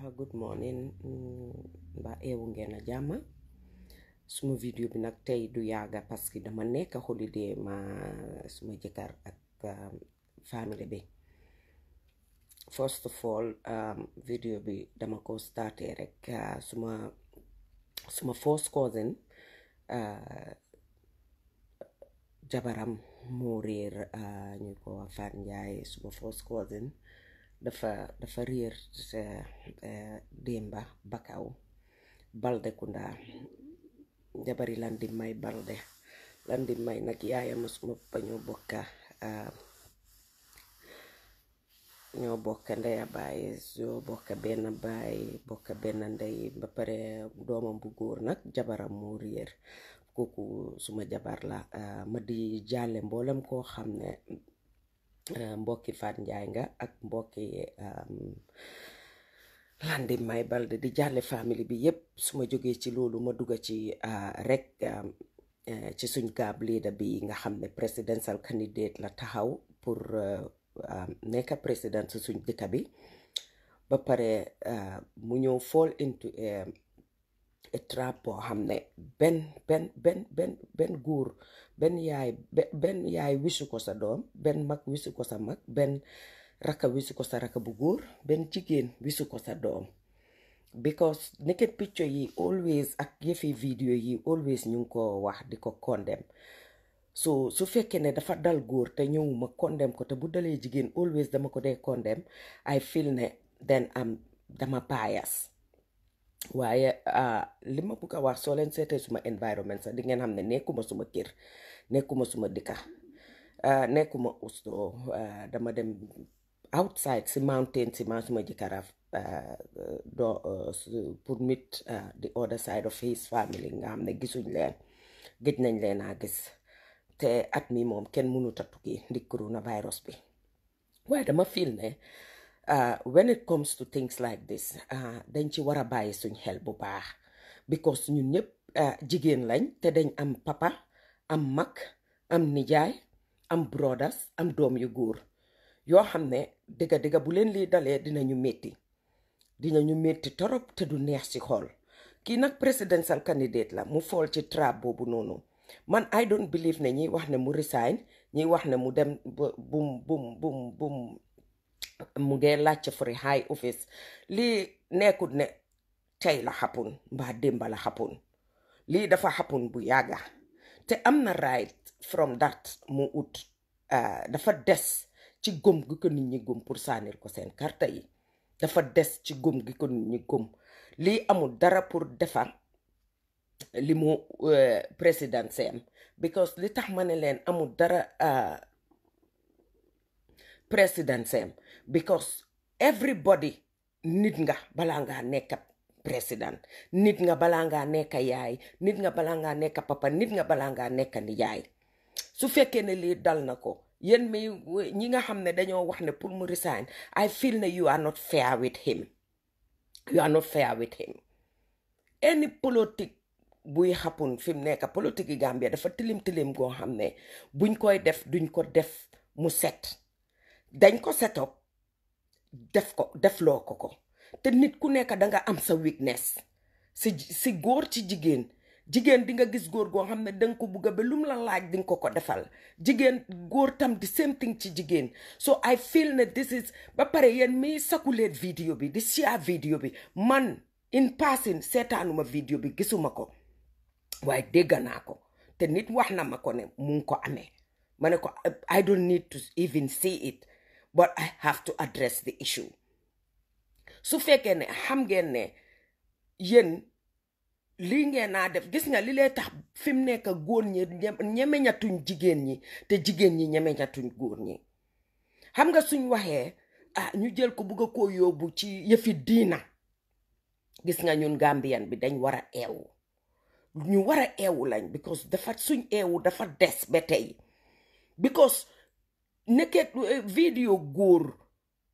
Good morning ba eewu ngeen a jàmm suma video bi nag tey du yàgga parce que dama nekk holiday ma suma jëkkër ak family bi. First of all video bi dama ko starté rek suma first cousin jabaram moo réer ñu ko Fat Njaay suma first cousin dafa réer démba Bakaw Balde Kunda jabari Landi May Balde Landi May nag yaayam suma papa ñoo bokka ndeya baay ñoo bokka benn baay bokka benn ndey ba pare doomam bu góor nag jabaram moo réer kooku suma jabar la ma di jàlle mboolem koo xam ne mbokki Fat Njaay nga ak mbokki Landi May Balde di jàlle family bi yépp su ma jógee ci loolu ma dugga ci rek ci suñ gaab leader bi nga xam ne presidential candidate la taxaw pour nekk président ci suñ dëkk bi ba pare mu ñëw fall into a trap boo xam ne benn góor benn yaay wisu ko sa doom benn mag wisu ko sa mag benn raka wisu ko sa raka bu góor benn jigéen wisu ko sa doom because naked picture yi always ak yëfi video yi always ñu ngi ko wax di ko condemn so su fekkee ne dafa dal góor te ñëwuma condemn ko te bu dalee jigéen always dama ko dee condemn I feel ne then dama bias waaye li ma bëgg a wax soo leen seetee suma environment sax di ngeen xam ne nekkuma suma kër nekkuma suma dëkka nekkuma usto dama dem outside si mountain si ma suma jëkkëra pour meet the other side of his family nga xam ne gisuñ leen gëj nañ leen a gis te at mi moom kenn mënut a tukki ndi coronavirus bi waaye dama feel ne when it comes to things like this dañ ci war a bàyyi suñ xel bu baax because ñun ñëpp jigéen lañ te dañ am papa am mag am nijaay am brothers am doom yu góor yoo xam ne dëgga bu leen lii dalee dinañu métti torop te du neex ci xool kii nag presidential candidate la mu fall ci trap boobu noonu man I don't believe ne ñiy wax ne mu resign ñiy wax ne mu dem bum mu ngee laajte for a high office lii nekkut ne tey la xapun mbaa démba la xapun lii dafa xapun bu yàgga te am na right from that mu ut dafa des ci gëm gi ko nit ñi gëm pour saanil ko seen karta yi dafa des ci gëm gi ko nit ñi gëm lii amul dara pour defar li mu président seem because li tax ma ne leen amul dara président seem because everybody nit nga balaa ngaa nekk président nit nga balaa ngaa nekk yaay nit nga balaa ngaa nekk papa nit nga balaa ngaa nekk nijaay su fekkee ne lii dal na ko yéen mi ñi nga xam ne dañoo wax ne pour mu resign I feel ne you are not fair with him any politique buy xapun fi mu nekk politique yi Gambia dafa tilim goo xam ne buñ koy def duñ ko def mu set dañ ko setop defloo ko te nit ku nekk danga am sa weakness si góor ci jigéen di nga gis góor goo xam ne danga ko bugga ba lum la laaj di nga ko defal jigéen góor tam di same thing ci jigéen so I feel ne this is ba pare yéen mi sakuleet vidéo bi di share vidéo bi man in passing seetaanuma vidéo bi gisuma ko waaye dégg naa ko te nit wax na ma ko ne mu ngi ko amee ma ne ko I don't need to even see it but I have to address the issue su fekkee ne xam ngeen ne yéen lii ngeen naa def gis nga li lay tax fi mu nekk góor ñi ñemeñatuñ jigéen ñi te jigéen ñi ñemeñatuñ góor ñi xam nga suñ waxee ñu jël ko bugg a koo yóbbu ci yëfi diina gis nga ñun Gambian bi dañ war a eewu ñu war a eewu lañ because dafa suñ eewu dafa des ba tey because nekket vidéo góor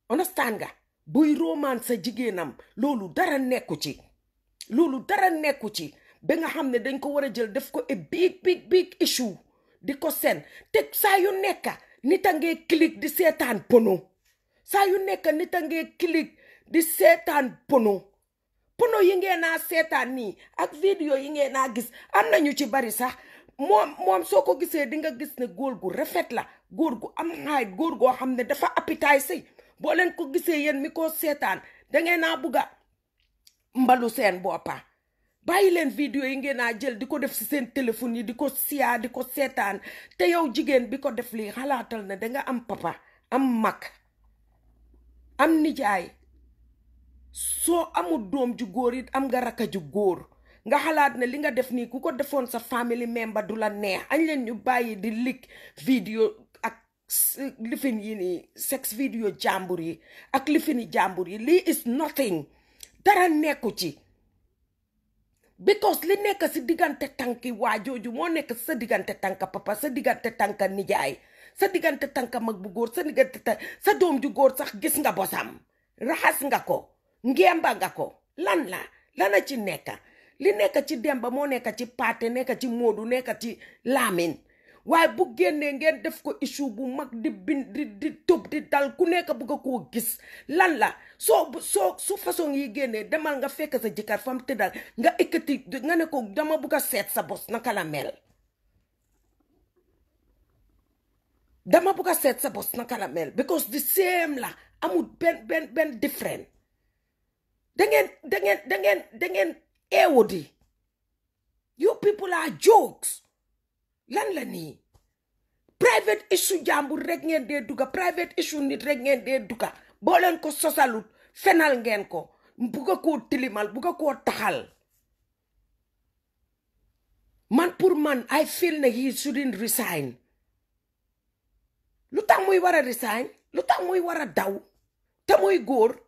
understand nga buy romance sa jigéenam loolu dara nekku ci ba nga xam ne dañ ko war a jël def ko a big issue di ko seen te saa yu nekka nit a ngee click di seetaan pono saa yu nekka nit a ngee click di seetaan pono yi ngeen naa seetaan nii ak vidéo yi ngeen naa gis am nañu ci bari sax moom soo ko gisee di nga gis ne góor gu rafet la góor gu am xaay góor goo xam ne dafa appétence boo leen ko gisee yéen mi ko seetaan dangeen naa bugga mbalu seen boppa bàyyi leen vidéo yi ngeen naa jël di ko def si seen téléphone yi di ko siyaa di ko seetaan te yow jigéen bi ko def lii xalaatal ne danga am papa am mag am nijaay soo amul doom ju góor it am nga rakka ju góor nga xalaat ne li nga def nii ku ko defoon sa family member du la neex añ leen ñu bàyyi di lik vidéo ak lifin yi nii sex vidéo jàmbur yi ak lifini jàmbur yi lii is nothing dara nekku ci because li nekk si diggante tànki waa jooju moo nekk sa diggante tànka papa sa diggante tànka nijaay sa diggante tànka mag bu góor sa diggante sa doom ju góor sax gis nga bosam raxas nga ko ngemba nga ko lana ci nekk li nekk ci Demba moo nekk ci Paate nekk ci Moodu nekk ci Laamin waaye bu génnee ngeen def ko issue bu mag di bind di tub di dal ku nekk bëgg koo gis lan la su façon yi génnee demal nga fekk sa jëkkër fam tëddal nga ekkati nga ne ko dama bëgg a seet sa bos naka la mel dama bëgg a seet sa bos naka la mel because the same la amul benn different dangeen eewudi you people are jokes lan la nii private issue jàmbur rek ngeen dee duga private issue nit rek ngeen dee duga boo leen ko sosalut fenal ngeen ko bugga koo tilimal bugga koo taxal man pour man I feel ne he shouldn't resign lu tax muy war a resign lu tax muy war a daw te muy góor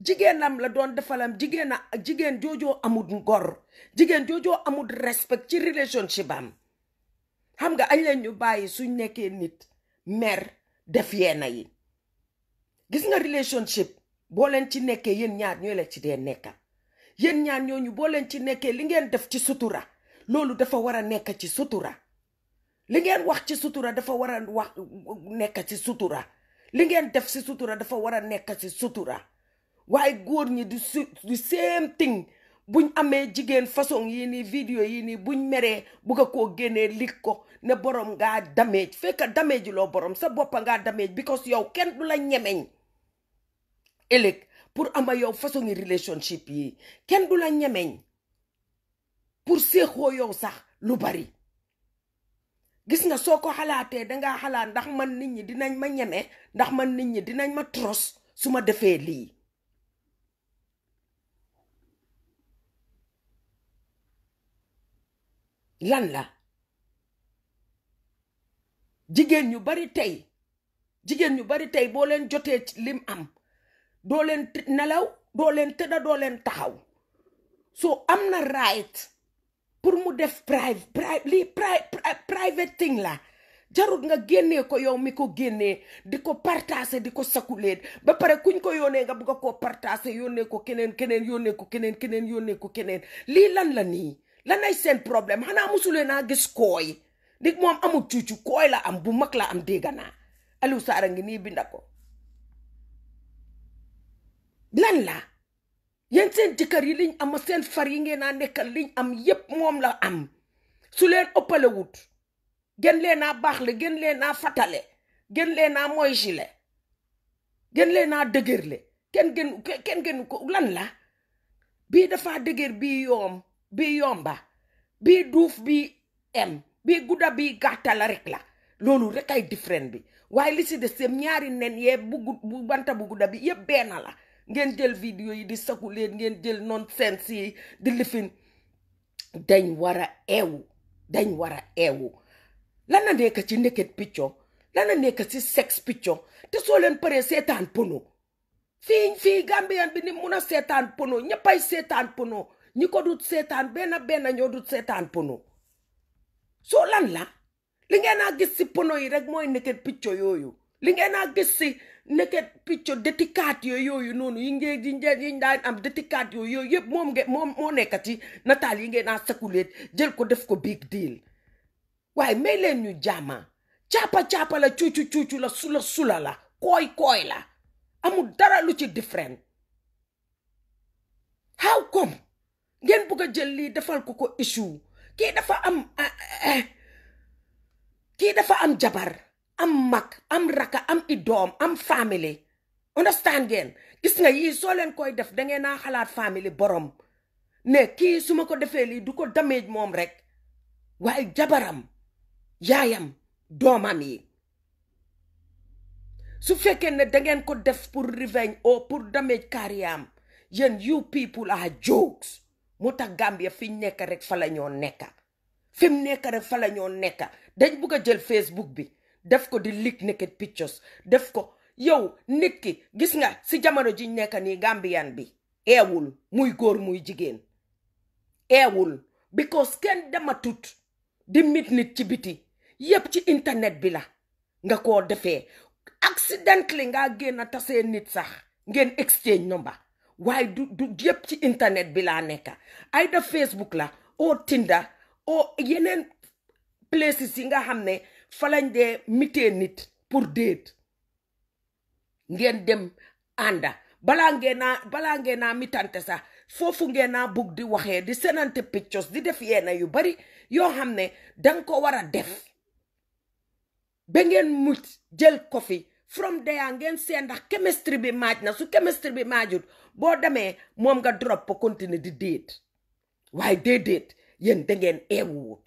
jigéenam la doon defalam jigéen joojoo amul ngor jigéen joojoo amul respect ci relationship am xam nga añ leen ñu bàyyi suñ nekkee nit mer def yeena yi gis nga relationship boo leen ci nekkee yéen ñaar ñooy la ci dee nekka yéen ñaar ñooñu boo leen ci nekkee li ngeen def ci sutura loolu dafa war a nekk ci sutura li ngeen wax ci sutura dafa war a wax nekk ci sutura li ngeen def ci sutura dafa war a nekk ci sutura waaye góor ñi du same thing buñ amee jigéen façon yii nii vidéo yii nii buñ meree bugga koo génnee lig ko ne borom ngaa damage fekk damage loo borom sa boppa ngaa damage because yow kenn du la ñemeñ ëllëg pour ama yow façon yi relationship yi kenn du la ñemeñ pour séexoo yow sax lu bari gis nga soo ko xalaatee dangaa xalaat ndax man nit ñi dinañ ma ñeme ndax man nit ñi dinañ ma tros su ma defee lii lan la jigéen ñu bari tey boo leen jotee lim am doo leen nelaw doo leen tëdda doo leen taxaw so am na right pour mu def private thing la jarut nga génnee ko yow mi ko génnee di ko partager di ko sakuleet ba pare kuñ ko yónnee nga bëgg koo partager yónnee ko keneen yónnee ko keneen lii lan la nii lanay seen problème xanaa musulee naa gis kooy dig moom amul cuucu kooy la am bu mag la am dégganaa Aliou Sarr a ngi nii binda ko lan la yéen seen jëkkër yi liñ am seen far yi ngeen naa nekkal liñ am yépp moom la am su leen ëppale wut gën leen naa baaxle gën leen naa fatale gën leen naa moysile gën leen naa dëgërle kenn gën ko lan la bii dafa dëgër bii yomba bii duuf bii bii gudda bii gàttala rek la loolu rek ay different bi waaye li si des sem ñaari nen yee bu banta bu gudda bi yépp benn la ngeen jël vidéo yi di saku leen ngeen jël nonsense yi di lifin dañ war a eewu lana nekk ci naked picture lana nekk ci sex picture te soo leen paree seetaan pono fii Gambian bi ni mun a seetaan pono ñëppay seetaan pono ñi ko dut seetaan benn ñoo dut seetaan pono soo lan la li ngeen naa gis si pono yi rek mooy naked picture yooyu li ngeen naa gis si naked picture dédicaat yooyu noonu yi daan am dédicaat yooyu yëpp moom moo nekk ci nataal yi ngeen naa sakuleet jël ko def ko big deal waaye may leen ñu jaama caapa la cuucu la sula la kooy la amul dara lu ci different how come ngeen bëgg a jël lii defal ko issue kii dafa am jabar am mag am raka am doom am family understand ngeen gis nga yii soo leen koy def da ngeen naa xalaat family borom ne kii su ma ko defee lii du ko damage moom rek waaye jabaram yaayam doomam yi su fekkee ne da ngeen ko def pour revenge or pour damage carrière yéen you people are jokes moo tax Gambia fi nekk rek fa la ñoo nekka fi mu nekk rek fa la ñoo nekka dañ bugg a jël Facebook bi def ko di leak naked pictures def ko yow nit ki gis nga si jamono ji nekk nii Gambian bi eewul muy góor muy jigéen eewul because kenn dama tut di mit nit ci biti yépp ci internet bi la nga koo defee accidentally nga génn tasee nit sax ngeen exchange number waaye du yépp ci internet bi laa nekka ay da Facebook la o Tinder o yeneen places yi nga xam ne fa lañ dee mitee nit pour date ngeen dem ànda balaa ngeen naa mitante sax foofu ngeen naa bugg di waxee di senante pictures di def yenn yu bari yoo xam ne danga ko war a def ba ngeen mut jël ko fi from there ngeen seen ndax chemistry bi maaj na su chemistry bi maajut boo demee moom nga drop ko continuer di date waaye déedéet yéen da ngeen eewuwut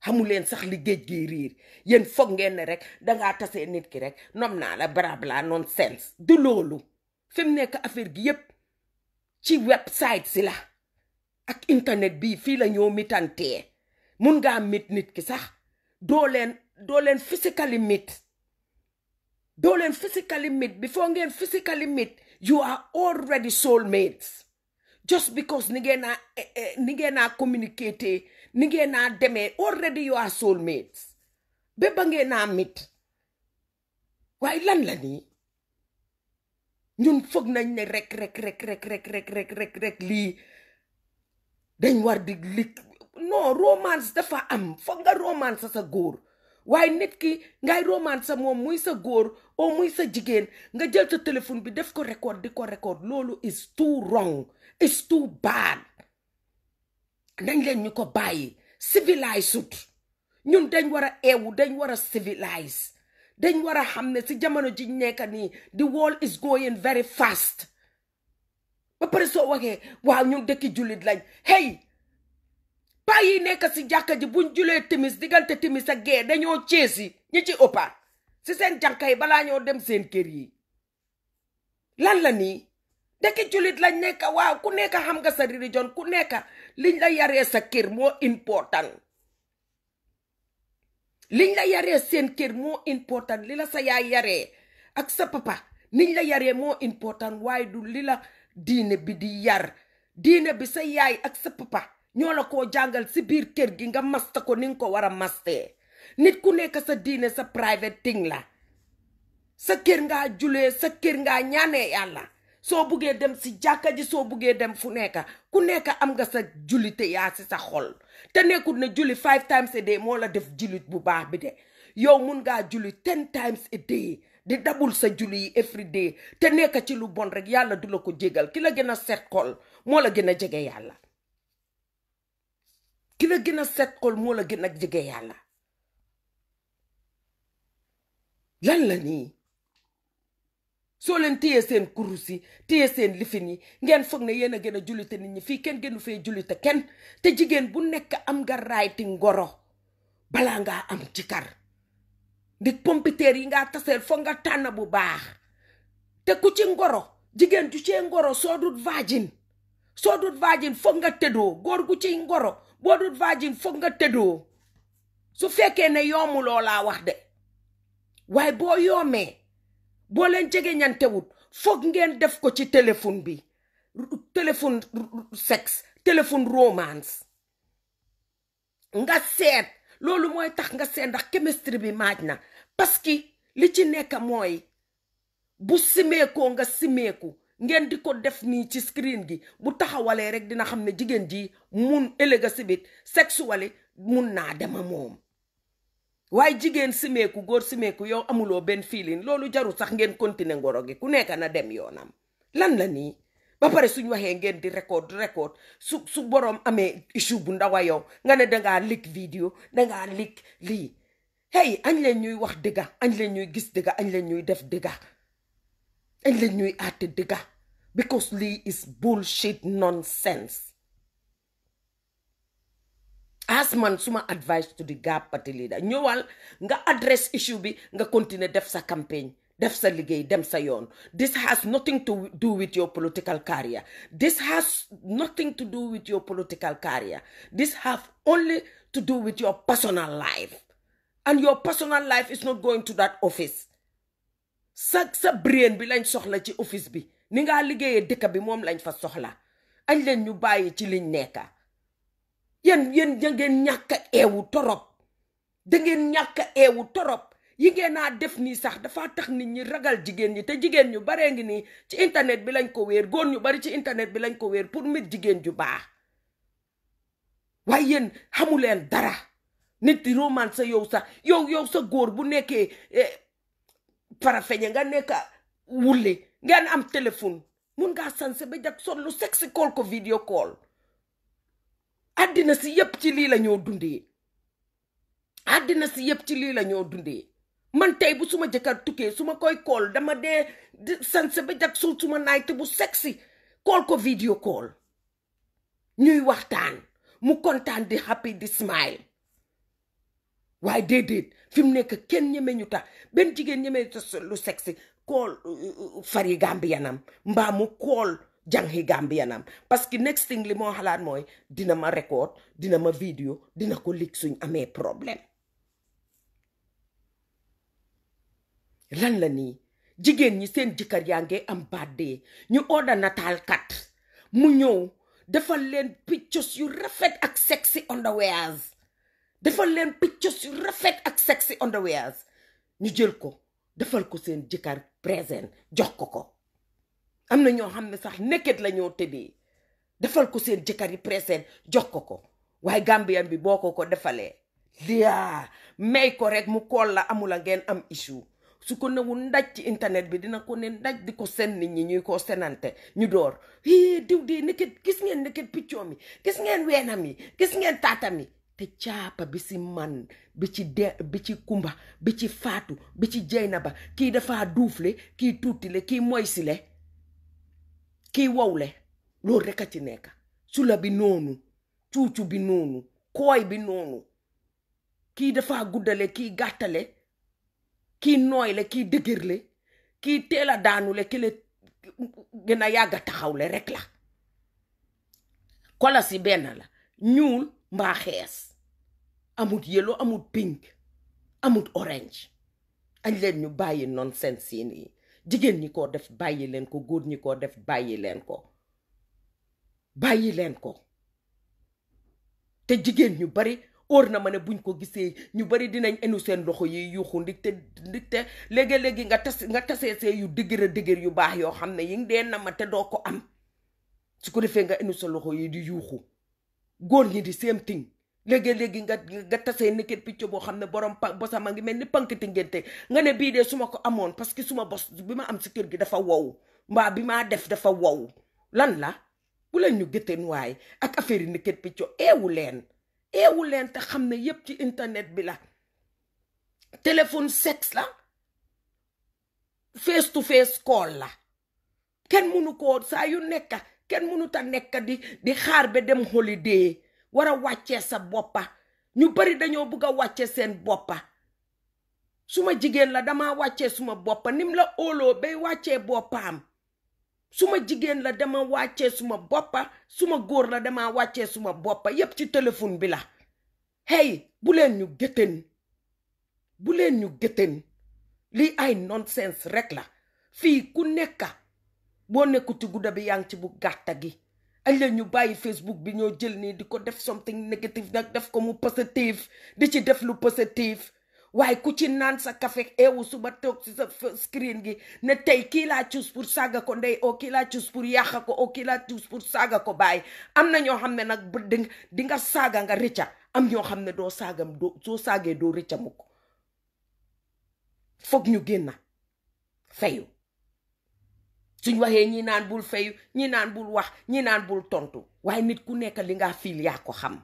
xamuleen sax li géej gi riir yéen foog ngeen ne rek dangaa tasee nit ki rek nom naa la barabla nonsense du loolu fi mu nekk affaire gi yépp ci website si la ak internet bi fii la ñoo mitantee mun ngaa mit nit ki sax doo leen physically meet before ngeen physically meet you are already soulmates just because ni ngeen naa communicate ni ngeen naa demee already you are soulmates ba ngeen naa meet waaye lan la nii ñun foog nañ ne rek lii dañ war di lik non romance dafa am foog nga romance sa góor waaye nit ki ngay romance sa moom muy sa góor o muy sa jigéen nga jël sa téléphone bi def ko record di ko record loolu is too wrong is too bad nañ leen ñu ko bàyyi civilize sut ñun dañ war a eewu dañ war a civilize dañ war a xam ne si jamono ji nekk nii the world is going very fast ba pare soo waxee waaw ñun dëkki jullit lañ hey paa yi nekk si jàkka ji buñ julee timis diggante timis ak gee dañoo ceesi ñi ci ëppa si seen jànka yi balaa ñoo dem seen kër yi lan la nii dëkki jullit lañ nekk waaw ku nekk xam nga sa religion ku nekk liñ la yaree sa kër moo important liñ la yaree seen kër moo important li la sa yaay yaree ak sa papa niñ la yaree moo important waaye du li la diine bi di yar diine bi sa yaay ak sa papa ñoo la koo jàngal si biir kër gi nga masta ko ni nga ko war a mastee nit ku nekk sa diine sa private thing la sa kër ngaa julee sa kër ngaa ñaanee yàlla soo buggee dem si jàkka ji soo buggee dem fu nekk ku nekk am nga sa julite yaa si sa xol te nekkul ne julli 5 times a day moo la def jullit bu baax bi de yow mun ngaa julli 10 times a day di dabul sa julli yi every day te nekk ci lu bon rek yàlla du la ko jégal ki la gën a set xol moo la gën a jege yàlla ki la gën a set xol moo la gën a jege yàlla lan la nii soo leen téye seen kurus yi téye seen lifin yi ngeen foog ne yéen a gën a jullite nit ñi fii kenn gënu fee jullite kenn te jigéen bu nekk am nga rayti ngoro balaa ngaa am jëkkër ndig pompiteer yi ngaa taseel foog nga tànn bu baax te ku ci ngoro jigéen ju cee ngoro soo dut vagin foog nga tëddoo góor gu ci ngoro boo dut vagin foog nga tëddoo su fekkee ne yoomuloo laa wax de waaye boo yoomee boo leen jege ñantewut foog ngeen def ko ci téléphone bi téléphone sexe téléphone romance nga seet loolu mooy tax nga seet ndax chemistry bi maaj na parce que li ci nekk mooy bu simeekoo nga simeeku ngeen di ko def nii ci screen gi bu taxawalee rek dina xam ne jigéen ji mun ëllëga sibit sexually mun naa dema moom waaye jigéen simeeku góor simeeku yow amuloo benn feeling loolu jarul sax ngeen continuer ngoro gi ku nekk na dem yoonam lan la nii ba pare suñ waxee ngeen di record su borom amee issue bu ndaw a yow nga ne dangaa leak vidéo dangaa leak lii hey añ leen ñuy wax dëgga añ leen ñuy gis dëgga añ leen ñuy def dëgga añ leen ñuy àtte dëgga because lii is bullshit nonsense. As man suma advice to the GAP party leader ñëwal nga address issue bi nga continuer def sa campagne def sa liggéey dem sa yoon. This has nothing to do with your political career. This has nothing to do with your political career. This have only to do with your personal life. And your personal life is not going to that office. Sa brain bi lañ soxla ci office bi. Ni nga liggéeyee dëkk bi moom lañ fa soxla. Añ leen ñu bàyyi ci liñ nekka. yéen da ngeen ñàkk a eewu torop. Da ngeen ñàkk a eewu torop. Yi ngeen a def nii sax dafa tax nit ñi ragal jigéen ñi te jigéen ñu baree ngi nii ci internet bi lañ ko wéer góor ñu bari ci internet bi lañ ko wéer pour mit jigéen ju baax. Waaye yéen xamuleen dara. Nit di romance sa yow sa góor bu nekkee farafeñe nga nekk wulle ngeen am téléphone mun ngaa sanse ba jag sol lu sexy call ko video call. Àddina si yépp ci lii la ñoo dundee. Àddina si yépp ci lii la ñoo dundee. Man tey bu suma jëkkër tukkee suma koy call dama dee sanse ba jag sol suma naayte bu sexy call ko video call. Ñuy waxtaan mu kontaan di happy di smile. Waaye déedéet fi mu nekk kenn ñeme ñu tax benn jigéen ñeme ta lu sexy call fari gambiyanam mbaa mu call janghi gambiyanam parce que next thing li moo xalaat mooy dina ma record dina ma vidéo dina ko leak suñ amee problème. Lan la nii jigéen ñi seen jëkkër yaa ngi am birthday ñu order nataalkat mu ñëw defal leen pictures yu rafet ak sexy underwears. Defal leen pictures yu rafet ak sexy underwears ñu jël ko defal ko seen jëkkër présent jox ko. Am na ñoo xam ne sax naked la ñoo tëddee defal ko seen jëkkër yi présent jox ko. Waaye Gambian bi boo ko defalee liaa may ko rek mu kool la amula ngeen am issue. Su ko newul ndaj ci internet bi dina ko ne ndaj di ko sen nit ñi ñuy ko senante ñu door diw di naked gis ngeen naked picture mi gis ngeen weenam yi gis ngeen taatam yi. Te caapa bi ci man bi ci kumba bi ci faatu bi ci Jeynaba kii dafa duufle kii tuutile kii moysile kii wowle loolu rek a ci nekk. Sula bi noonu cuucu bi noonu kooy bi noonu kii dafa guddale kii gàttale kii nooyle kii dëgërle kii teela daanule ki le gën a yàgga taxawle rek la. Kola si benn la ñuul mbaa xees amut yellow amut pink amut orange. Añ leen ñu bàyyi nonsense yi nii jigéen ñi ko def bàyyi leen ko góor ñi ko def bàyyi leen ko. Te jigéen ñu bari óor na ma ne buñ ko gisee ñu bari dinañ enu seen loxo yi yuuxu ndigte léegi nga tasee see yu dëgër yu baax yoo xam ne yi ngi dee na ma te doo ko am su ko defee nga enu sa loxo yi di yuuxu. Góor ñi di same thing léegi nga tasee naked picture boo xam ne borom bosam a ngi mel ni pankiti ngénte nga ne bii dee su ma ko amoon parce que suma bos bi ma am si kër gi dafa wow mbaa bi maa def dafa wow. Lan la bu leen ñu gëteen waaye ak affaire yi naked picture eewu leen te xam ne yépp ci internet bi la. Téléphone sexe la face to face call la kenn mënu ko saa yu nekka kenn mënut a nekk di xaar ba dem holiday war a wàccee sa boppa. Ñu bari dañoo bëgg a wàccee seen boppa. Suma jigéen la dama wàccee suma boppa nim la óoloo bay wàccee boppaam. Suma jigéen la dama wàccee suma boppa suma góor la dama wàccee suma boppa yépp ci téléphone bi la. Hey bu leen ñu gëtën lii ay nonsense rek la. Fii ku nekka boo nekkuti gudda bi yaa ngi ci bu gàtta gi. Añ leen ñu bàyyi Facebook bi ñoo jël nii di ko def something negative nag def ko mu positive di ci def lu positive. Waaye ku ci naan sa café eewu suba toog ci sa screen gi ne tey kii laa choose pour saaga ko ndey o kii laa choose pour yàqa ko o kii laa choose pour saaga ko baay. Am na ñoo xam ne nag di nga saaga nga rëcca am ñoo xam ne soo saagee doo rëcca mukk. Foog ñu génna fayu suñ waxee ñi naan bul fayu ñi naan bul wax ñi naan bul tontu waaye nit ku nekk li nga fiil yaa ko xam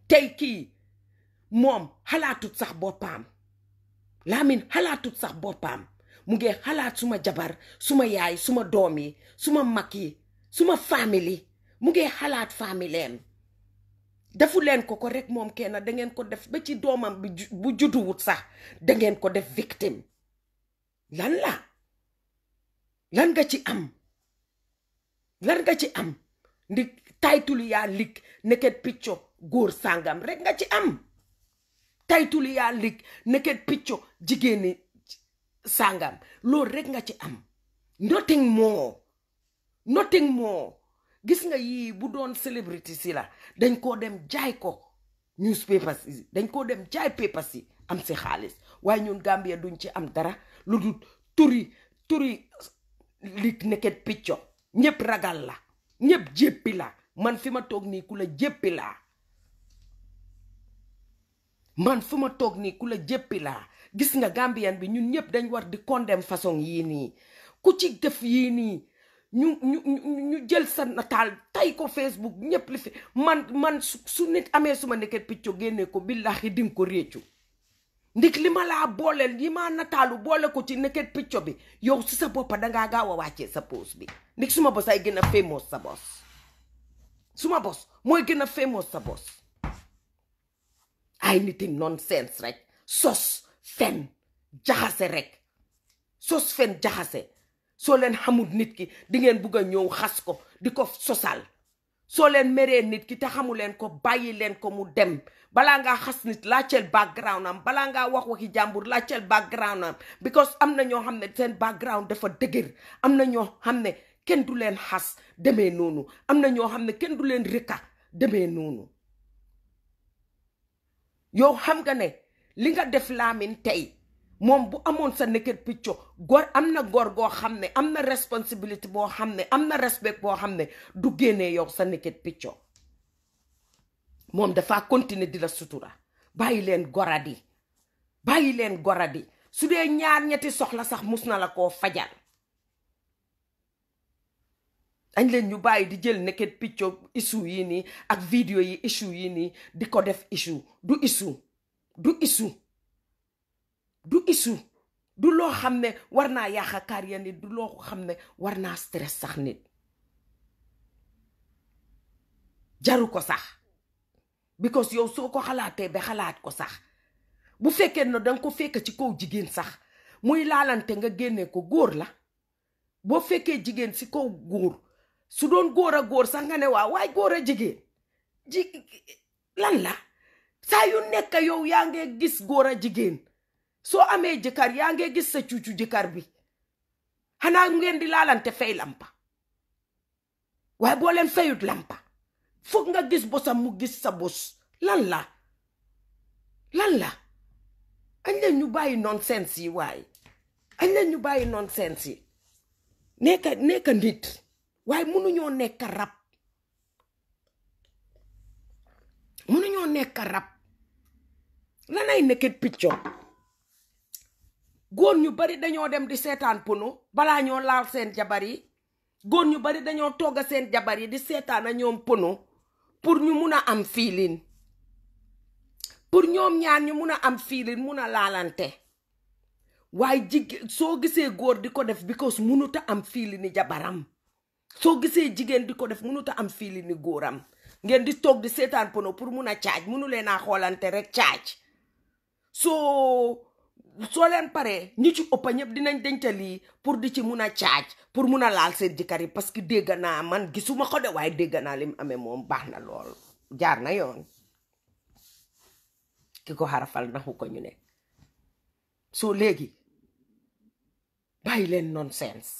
tey kii moom xalaatut sax boppam Lamin xalaatut sax boppam mu ngi xalaat suma jabar suma yaay suma doom yi suma mag yi suma famille mu ngi xalaat famileem defu leen ko rek moom kenn dangeen ko def ba ci doomam bi bu judduwut sax dangeen ko def victime lan nga ci am ndi taytulu yaa lig Naked Picture góor sàngam rek nga ci am taytulu yaa lig Naked Picture jigéeni sàngam loolu rek nga ci am nothing more gis nga yii bu doon celebrity si la dañ koo dem jaay ko newspapers yi dañ koo dem jaay papers yi am si xaalis waaye ñun Gambia duñ ci am dara lu dul turi lig Naked Picture ñëpp ragal la ñëpp jéppi la man fi ma toog nii ku la jéppi laa gis nga Gambian bi ñun ñëpp dañ war di condamn façon yii nii ku ci def yii nii ñu jël sa nataal tay ko Facebook ñëpp li fi man su nit amee suma Naked Picture génne ko billahi dinga ko réccu ndik li ma laa booleel yi ma nataalu boole ko ci Naked Picture bi yow si sa boppa dangaa gaaw a wàccee sa post bi ndik suma bos ay gën a famous sa bos suma bos mooy gën a famous sa bos ay niti nonsense rek sos fen jaxase rek sos fen jaxase soo leen xamul nit ki di ngeen bugg a ñëw xas ko di ko sosal soo leen meree nit ki te xamu leen ko bàyyi leen ko mu dem balaa ngaa xas nit laajteel background am balaa ngaa wax waxi jàmbur laajteel background am because am na ñoo xam ne seen background dafa dëgër am na ñoo xam ne kenn du leen xas demee noonu am na ñoo xam ne kenn du leen rëkka demee noonu yow xam nga ne li nga def Lamin tey moom bu amoon sa Naked Picture góor am na góor goo xam ne am na responsibility boo xam ne am na respect boo xam ne du génnee yow sa Naked Picture moom dafa continuer di la sutura bàyyi leen goradi su dee ñaar ñetti soxla sax mus na la koo fajal añ leen ñu bàyyi di jël Naked Picture issue yi nii ak vidéo yi issue yi nii di ko def issue du issue du loo xam ne war naa yàq carrière nit du loo xam ne war naa stress sax nit jaru ko sax because yow soo ko xalaatee ba xalaat ko sax bu fekkee ne danga ko fekk ci kaw jigéen sax muy laalante nga génne ko góor la boo fekkee jigéen si kaw góor su doon góor a góor sax nga ne waaye góor a jigéen lan la saa yu nekk yow yaa ngi gis góor a jigéen soo amee jëkkër yaa ngi gis sa cuucu jëkkër bi xanaa ngeen di laalante fay lampa waaye boo leen fayut lampa foog nga gis bosam mu gis sa bos lan la añ leen ñu bàyyi nonsense yi waaye añ leen ñu bàyyi nonsense yi nekka nit waaye mënuñoo nekk rab lanay Naked Picture góor ñu bari dañoo dem di seetaan pono balaa ñoo laal seen jabar yi góor ñu bari dañoo togga seen jabar yi di seetaan a ñoom pono pour ñu mun a am feeling pour ñoom ñaar ñu mun a am feeling mun a laalante waaye jigéen soo gisee góor di ko def because munuta am feeling ni jabaram soo gisee jigéen di ko def munuta am feeling ni góoram ngeen di toog di seetaan pono pour mun a caaj munu leen a xoolante rek caaj soo leen paree ñi ci ëppa ñëpp dinañ denca lii pour di ci mun a caaj pour mun a laal seen jëkkër yi parce que dégg naa man gisuma ko de waaye dégg naa lim amee moom baax na lool jaar na yoon ki ko xarafal naxu ko ñu ne soo léegi bàyyi leen nonsense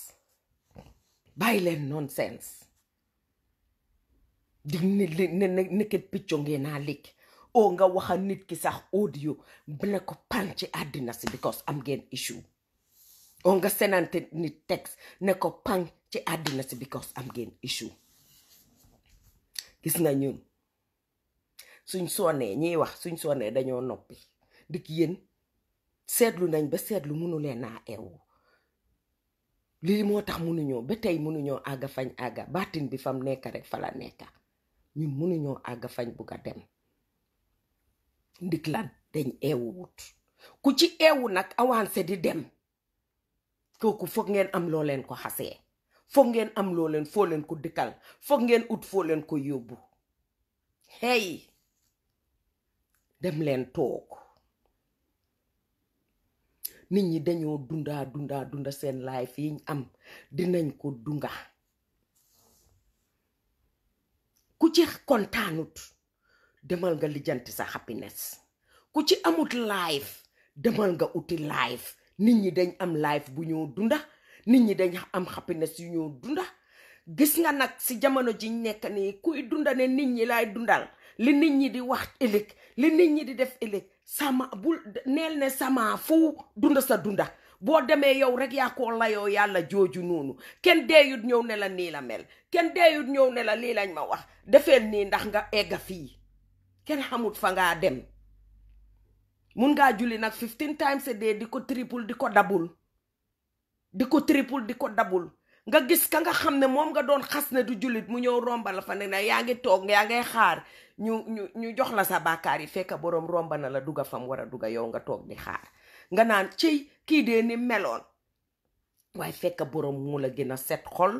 di Naked Picture ngeen naa léegi o nga waxa nit ki sax audio ne ko pan ci àddina si because am ngeen issue o nga senante nit text ne ko pan ci àddina si because am ngeen issue gis nga ñun suñ soonee ñiy wax suñ soonee dañoo noppi dik yéen seetlu nañ ba seetlu mënu leen naa eewu lii moo tax mënuñoo ba tey mënuñoo àgga fañ àgga baatin bi fam nekk rek fa la nekk ñun mënuñoo àgga fañ bugg a dem ndik lan dañ eewu wut ku ci eewu nag avancé di dem kooku foog ngeen am loo leen ko xasee foog ngeen am loo leen foo leen ko dëkkal foog ngeen ut foo leen ko yóbbu hey dem leen toog nit ñi dañoo dunda seen life yiñ am dinañ ko dunga ku ci kontaanut demal nga lijjanti sa happiness ku ci amut life demal nga uti life nit ñi dañ am life bu ñoo dunda nit ñi dañ am happiness yu ñoo dunda gis nga nag si jamono ji nekk nii kuy dunda ne nit ñi lay dundal li nit ñi di wax ëllëg li nit ñi di def ëllëg sama bul neel ne sama fu dunda sa dunda boo demee yow rek yaa ko layoo yàlla jooju noonu kenn deeyut ñëw ne la nii la mel kenn deeyut ñëw ne la lii lañ ma wax defeel nii ndax nga egga fii kenn xamut fa ngaa dem mun ngaa julli nag 15 times a day di ko triple di ko dabul nga gis ka nga xam ne moom nga doon xas ne du jullit mu ñëw romba la fa ne na yaa ngi toog yaa ngay xaar ñu jox la sa bàkkaar yi fekk boroom romba na la duga fam war a duga yow nga toog di xaar nga naan ciy kii dee ni meloon waaye fekk boroom moo la gën a set xol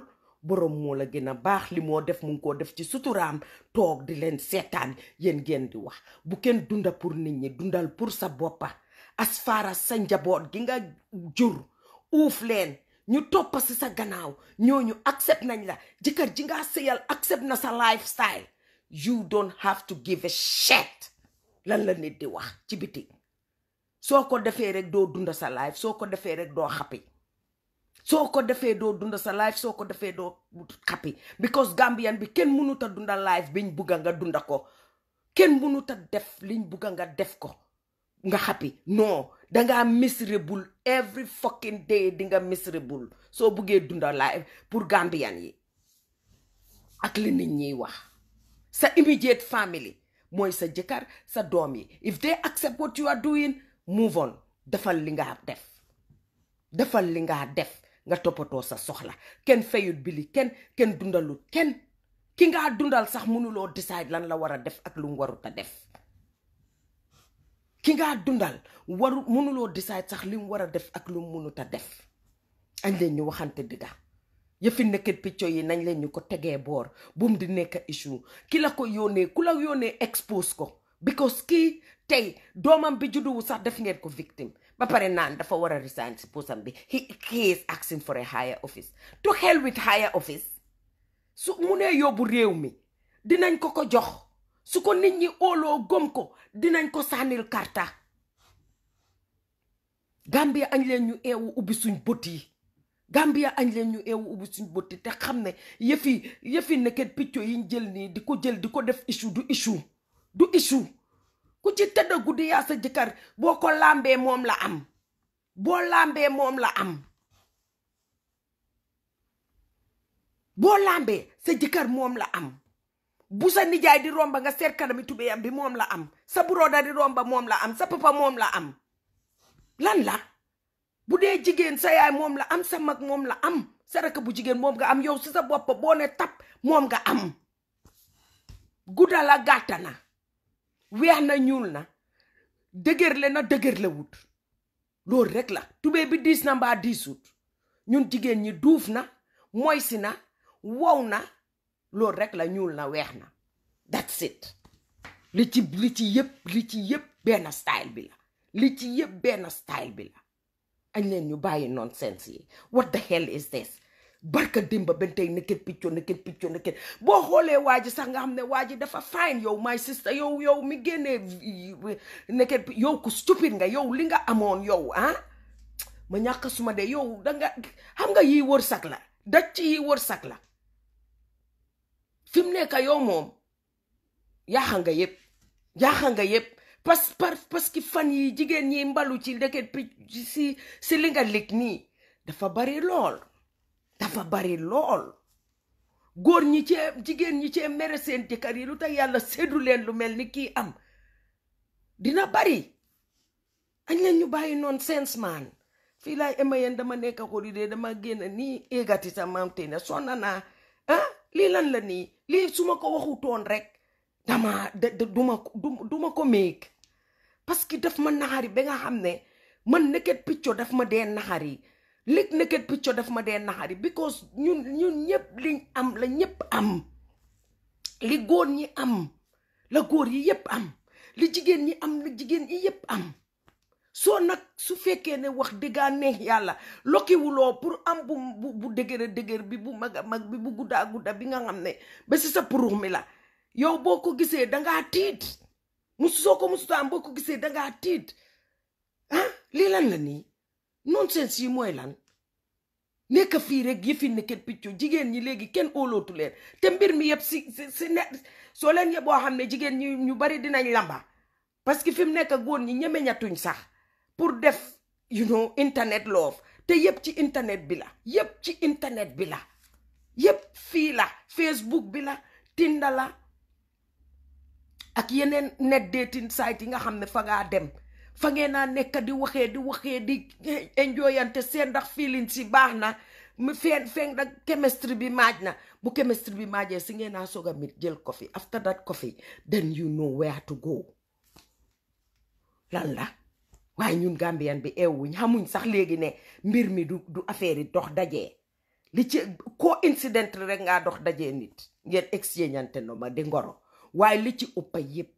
boroom moo la gën a baax li moo def mu ngi koo def ci suturaam toog di leen seetaan yéen ngeen di wax bu kenn dunda pour nit ñi dundal pour sa boppa as far as sa njaboot gi nga jur uuf leen ñu toppa si sa gannaaw ñooñu accept nañ la jëkkër ji nga sëyal accept na sa lifestyle you don't have to give a shit lan la nit di wax ci biti soo ko defee rek doo dunda sa life soo ko defee rek doo happy soo ko defee doo dunda sa life soo ko defee doo happy because Gambian bi kenn mënut a dunda life biñ bugga nga dunda ko kenn mënut a def liñ bugga nga def ko nga happy non dangaa miserable every fucking day di nga miserable soo buggee dunda life pour Gambian yi ak li nit ñiy wax sa immediate family mooy sa jëkkër sa doom yi if they accept what you are doing move on defal li nga def nga toppatoo sa soxla kenn fayut bili kenn dundalut kenn ki nga dundal sax mënuloo decide lan la war a def ak lu mu warut a def ki nga dundal mënuloo decide sax li mu war a def ak lu mu mënut a def añ leen ñu waxante digga yëfi nekket picco yi nañ leen ñu ko tegee boor bum di nekk issue ki la ko yónnee ku la yónnee expose ko because kii tey doomam bi judduwu sax def ngeen ko victime ba pare naan dafa war a resign si posam bi he is asking for a higher office to hell with higher office su mu nee yóbbu réew mi dinañ ko jox su ko nit ñi óoloo gom ko dinañ ko sànnil karta Gambia añ leen ñu eewu ubbi suñ bët yi Gambia añ leen ñu eewu ubbi suñ bët yi te xam ne yëfi nekket picco yiñ jël nii di ko def issue du issue ku ci tëdd guddi yaa sa jëkkër boo ko lambee moom la am boo lambee sa jëkkër moom la am bu sa nijaay di romba nga seet kanami tubéyam bi moom la am sa broda di romba moom la am sa papa moom la am lan la bu dee jigéen sa yaay moom la am sa mag moom la am sa rakk bu jigéen moom nga am yow si sa bopp boo ne tap moom nga am gudda la gàtta na weex na ñuul na dëgërle na dëgërle wut loolu rek la tubéy bi diis na mbaa diisut ñun jigéen ñi duuf na moysi na wow na loolu rek la ñuul na weex na that's it li ci yëpp benn style bi la añ leen ñu bàyyi nonsense yi what the hell is this barka dimba ben tey nekket picco boo xoolee waa ji sax nga xam ne waa ji dafa fine yow my sister yow mi génnee nekket yow ku stupide nga yow li nga amoon yow ma ñàkk suma de yow danga xam nga yi wërsëg la daj ci yi wërsëg la fi mu nekk yow moom yaaxa nga yépp parce que fan yi jigéen ñi mbalu ci nekket picc si li nga lig nii dafa bari lool góor ñi jigéen ñi cee mere seen jëkkër yi lu tax yàlla séddu leen lu mel ni kii am dina bari añ leen ñu bàyyi nonsense man fii laay emayen dama nekk holiday dama génn nii égati sa mountain sonna naa lii lan la nii lii su ma ko waxutoon rek duma ko méeg parce que daf ma naxari ba nga xam ne man Naked Picture daf ma dee naxari lig Naked Picture daf ma dee naxari because ñun ñëpp liñ am la ñëpp am li góor ñi am la góor yi yëpp am li jigéen ñi am la jigéen ñi yëpp am soo nag su fekkee ne wax dëggaa neex yàlla lokkiwuloo pour am bu dëgër bi bu mag a mag bi bu guddaa gudda bi nga xam ne ba si sa purux mi la yow boo ko gisee dangaa tiit soo ko musuta am boo ko gisee dangaa tiit lii lan la nii nonsense yi mooy lan nekk fii rek yëfi Naked Picture jigéen ñi léegi kenn óolootu leen te mbir mi yëpp si net soo leen yëpp boo xam ne jigéen ñi ñu bari dinañ lamba parce que fi mu nekk góor ñi ñemeñatuñ sax pour def internet love te yëpp ci internet bi la yëpp ci internet bi la yëpp fii la Facebook bi la Tinder la ak yeneen net dating site yi nga xam ne fa ngaa dem fa ngeen naa nekk di waxee di enjoyante seen ndax feeling si baax na mu feeñ nag chemistry bi maaj na bu chemistry bi maajee si ngeen naa soog a mit jël coffee after that coffee then you know where to go lan la waaye ñun Gambien bi eewuñ xamuñ sax léegi ne mbir mi du affaire yi dox dajee li ci coïncident rek ngaa dox dajee nit ngeen exchangeante no ma di ngoro waaye li ci ëppa yëpp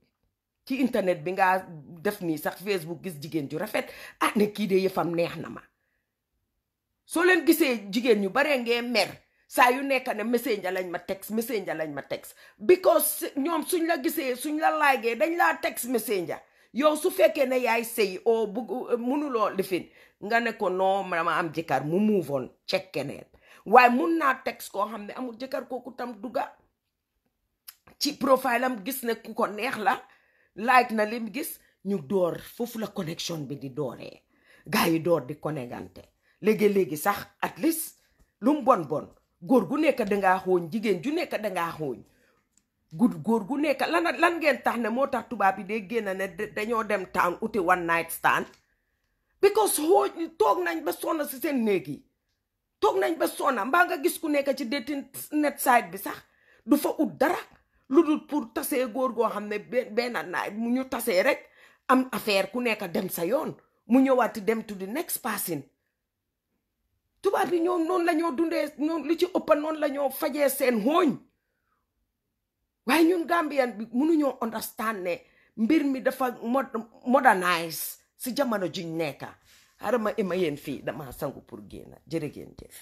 ci internet bi nga def nii sax Facebook gis jigéen ju rafet ne kii de yëfam neex na ma soo leen gisee jigéen ñu baree ngee mer saa yu nekk ne messenger lañ ma text because ñoom suñ la gisee suñ la laajee dañ laa text messenger yow su fekkee ne yaay sëy o munuloo lifin nga ne ko non dama am jëkkër mu move on check keneen waaye mun naa text koo xam ne amul jëkkër kooku tam dugga ci profile am gis ne ku ko neex la like na lim gis ñu door foofu la connection bi di dooree gaa yi door di connectante léegi sax at least lu mu bon góor gu nekk dangaa xooñ jigéen ju nekk dangaa xooñ góor gu nekk lan ngeen tax ne moo tax tubaab yi day génn ne dañoo dem town uti one night stand because xooñ toog nañ ba sonna si seen néeg yi toog nañ ba sonna mbaa nga gis ku nekk ci dating net site bi sax du fa ut dara lu dul pour tasee góor goo xam ne benn naay mu ñu tasee rek am affaire ku nekk dem sa yoon mu ñëwaati dem to the next person tubaab yi ñoom noonu la ñoo dundee noonu li ci ëppa noonu la ñoo fajee seen xooñ waaye ñun Gambien bi mënuñoo understand ne mbir mi dafa modernize si jamono juñ nekka xarama ima yéen fii dama sangu pour génn jërë ngeen jëf